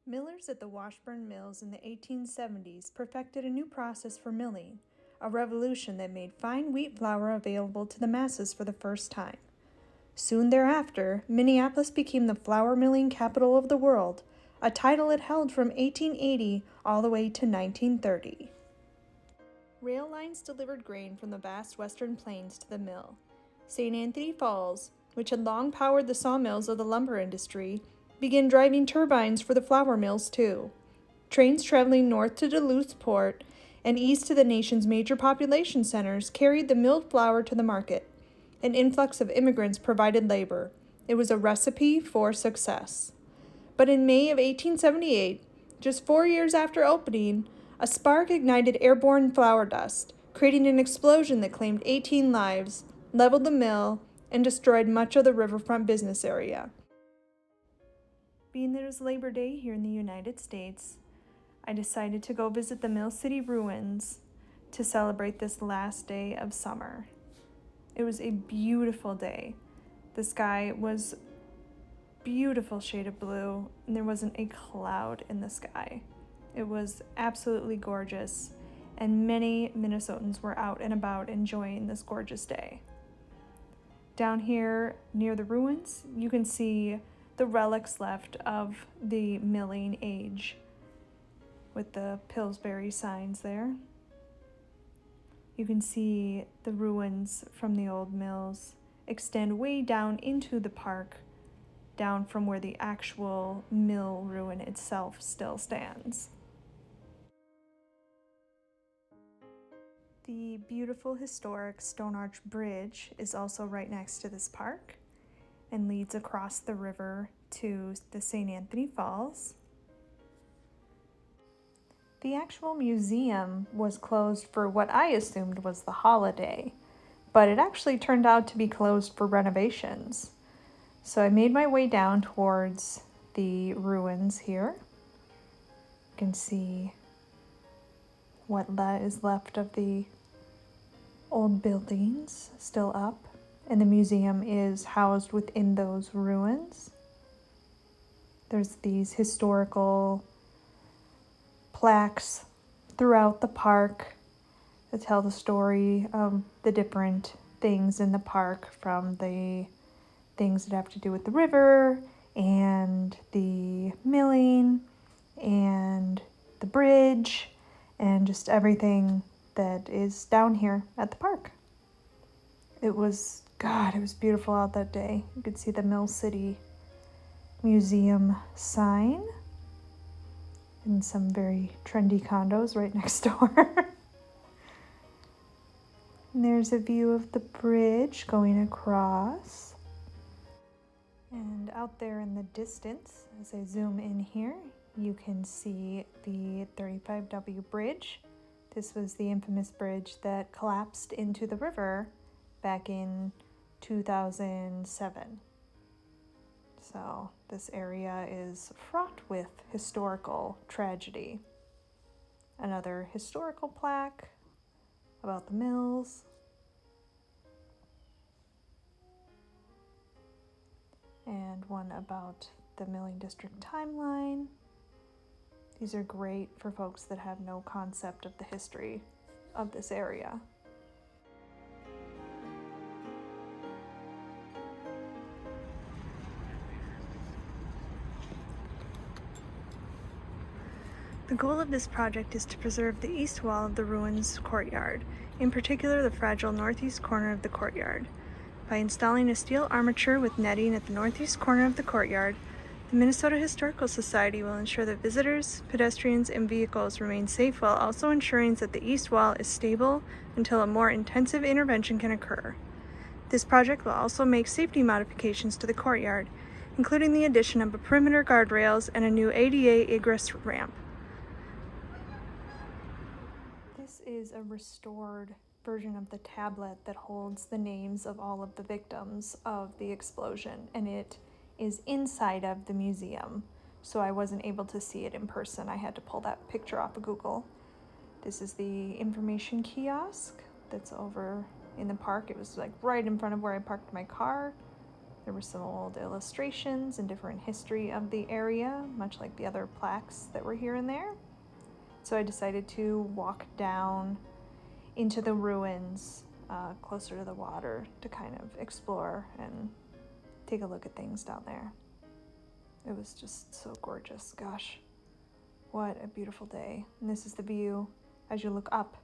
Millers at the Washburn Mills in the 1870s perfected a new process for milling, a revolution that made fine wheat flour available to the masses for the first time. Soon thereafter, Minneapolis became the flour milling capital of the world, a title it held from 1880 all the way to 1930. Rail lines delivered grain from the vast western plains to the mill. St. Anthony Falls, which had long powered the sawmills of the lumber industry, began driving turbines for the flour mills too. Trains traveling north to Duluth Port and east to the nation's major population centers carried the milled flour to the market. An influx of immigrants provided labor. It was a recipe for success. But in May of 1878, just 4 years after opening, a spark ignited airborne flour dust, creating an explosion that claimed 18 lives, leveled the mill, and destroyed much of the riverfront business area. Being that it was Labor Day here in the United States, I decided to go visit the Mill City ruins to celebrate this last day of summer. It was a beautiful day. The sky was beautiful shade of blue, and there wasn't a cloud in the sky. It was absolutely gorgeous, and many Minnesotans were out and about enjoying this gorgeous day. Down here near the ruins, you can see the relics left of the milling age with the Pillsbury signs there. You can see the ruins from the old mills extend way down into the park, down from where the actual mill ruin itself still stands. The beautiful historic Stone Arch Bridge is also right next to this park and leads across the river to the St. Anthony Falls. The actual museum was closed for what I assumed was the holiday, but it actually turned out to be closed for renovations. So I made my way down towards the ruins here. You can see what is left of the old buildings still up, and the museum is housed within those ruins. There's these historical plaques throughout the park that tell the story of the different things in the park, from the things that have to do with the river and the milling and the bridge and just everything that is down here at the park. It was beautiful out that day. You could see the Mill City Museum sign and some very trendy condos right next door. And there's a view of the bridge going across. And out there in the distance, as I zoom in here, you can see the 35W bridge. This was the infamous bridge that collapsed into the river back in 2007. So this area is fraught with historical tragedy. Another historical plaque about the mills. And one about the milling district timeline. These are great for folks that have no concept of the history of this area. The goal of this project is to preserve the east wall of the ruins courtyard, in particular the fragile northeast corner of the courtyard. By installing a steel armature with netting at the northeast corner of the courtyard, the Minnesota Historical Society will ensure that visitors, pedestrians, and vehicles remain safe while also ensuring that the east wall is stable until a more intensive intervention can occur. This project will also make safety modifications to the courtyard, including the addition of a perimeter guardrails and a new ADA egress ramp. This is a restored version of the tablet that holds the names of all of the victims of the explosion, and it is inside of the museum, so I wasn't able to see it in person. I had to pull that picture off of Google. This is the information kiosk that's over in the park. It was like right in front of where I parked my car. There were some old illustrations and different history of the area, much like the other plaques that were here and there. So I decided to walk down into the ruins closer to the water to kind of explore and take a look at things down there. It was just so gorgeous. Gosh, what a beautiful day. And this is the view as you look up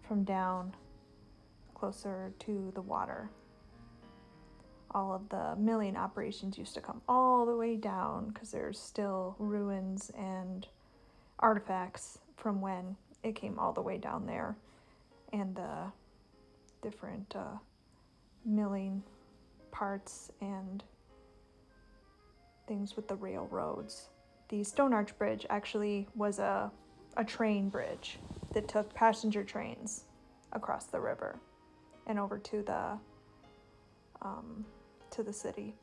from down closer to the water. All of the milling operations used to come all the way down because there's still ruins and artifacts from when it came all the way down there, and the different milling parts and things with the railroads. The Stone Arch Bridge actually was a train bridge that took passenger trains across the river and over to the city.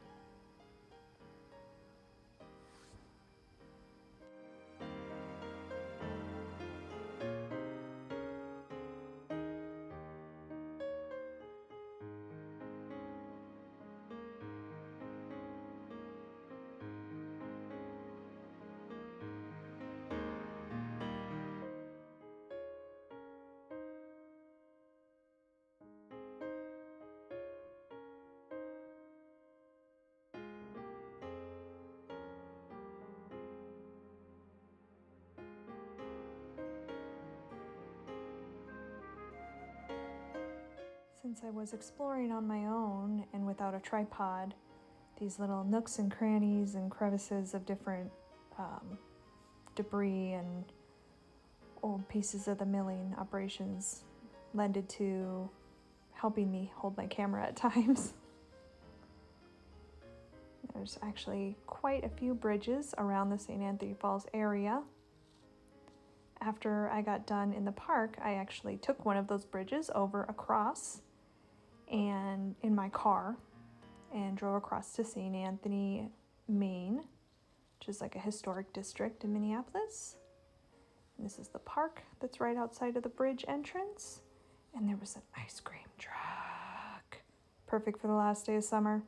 Since I was exploring on my own and without a tripod, these little nooks and crannies and crevices of different debris and old pieces of the milling operations lended to helping me hold my camera at times. There's actually quite a few bridges around the St. Anthony Falls area. After I got done in the park, I actually took one of those bridges over across and in my car and drove across to St. Anthony, Maine, which is like a historic district in Minneapolis. And this is the park that's right outside of the bridge entrance. And there was an ice cream truck. Perfect for the last day of summer.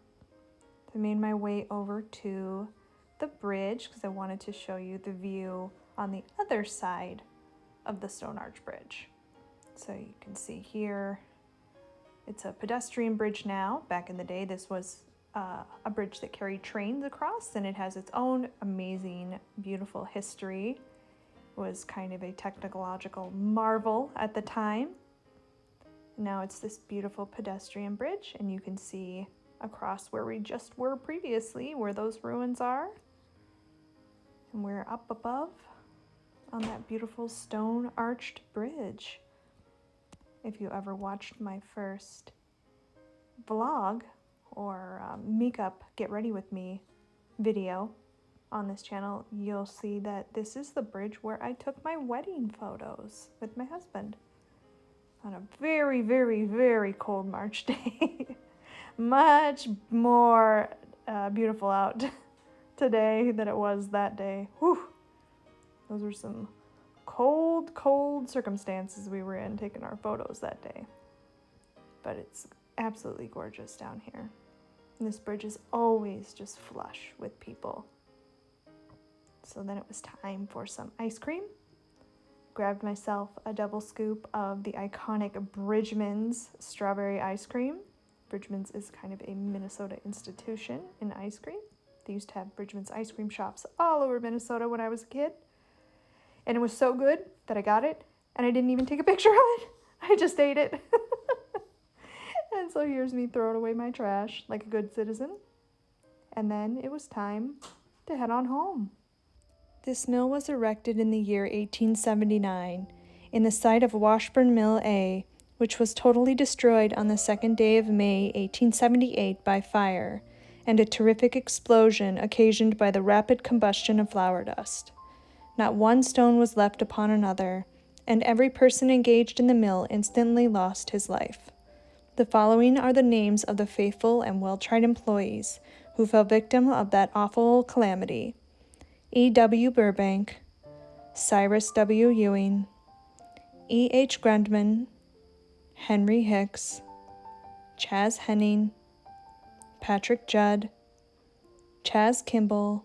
I made my way over to the bridge because I wanted to show you the view on the other side of the Stone Arch Bridge. So you can see here, it's a pedestrian bridge now. Back in the day, this was a bridge that carried trains across, and it has its own amazing, beautiful history. It was kind of a technological marvel at the time. Now it's this beautiful pedestrian bridge, and you can see across where we just were previously, where those ruins are. And we're up above on that beautiful stone arched bridge. If you ever watched my first vlog or makeup get ready with me video on this channel, you'll see that this is the bridge where I took my wedding photos with my husband on a very, very, very cold March day. Much more beautiful out today than it was that day. Whew. Those were some cold, cold circumstances we were in taking our photos that day. But it's absolutely gorgeous down here. And this bridge is always just flush with people. So then it was time for some ice cream. Grabbed myself a double scoop of the iconic Bridgman's strawberry ice cream. Bridgman's is kind of a Minnesota institution in ice cream. They used to have Bridgman's ice cream shops all over Minnesota when I was a kid. And it was so good that I got it, and I didn't even take a picture of it. I just ate it. And so here's me throwing away my trash like a good citizen. And then it was time to head on home. This mill was erected in the year 1879 in the site of Washburn Mill A, which was totally destroyed on the 2nd day of May 1878 by fire and a terrific explosion occasioned by the rapid combustion of flour dust. Not one stone was left upon another, and every person engaged in the mill instantly lost his life. The following are the names of the faithful and well-tried employees who fell victim of that awful calamity: E. W. Burbank, Cyrus W. Ewing, E. H. Grundman, Henry Hicks, Chaz Henning, Patrick Judd, Chaz Kimball,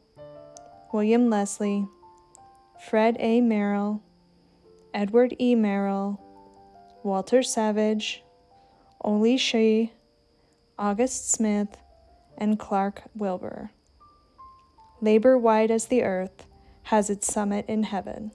William Leslie, Fred A. Merrill, Edward E. Merrill, Walter Savage, Ole Shea, August Smith, and Clark Wilbur. Labor wide as the earth has its summit in heaven.